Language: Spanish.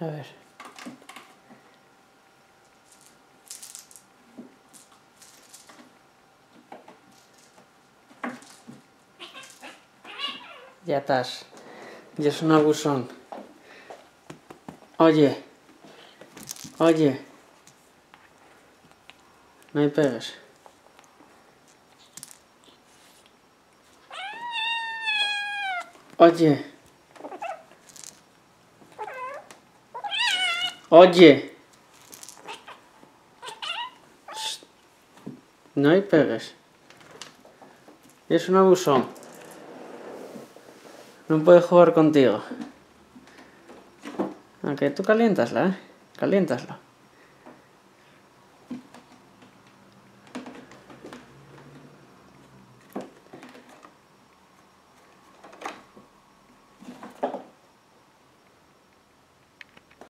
A ver. Ya estás. Ya es un abusón. Oye. Oye. No hay pegues. Oye. Oye. Shh. No hay pegues. Es un abusón. No puede jugar contigo. Aunque tú calientasla, ¿eh? Calientaslo.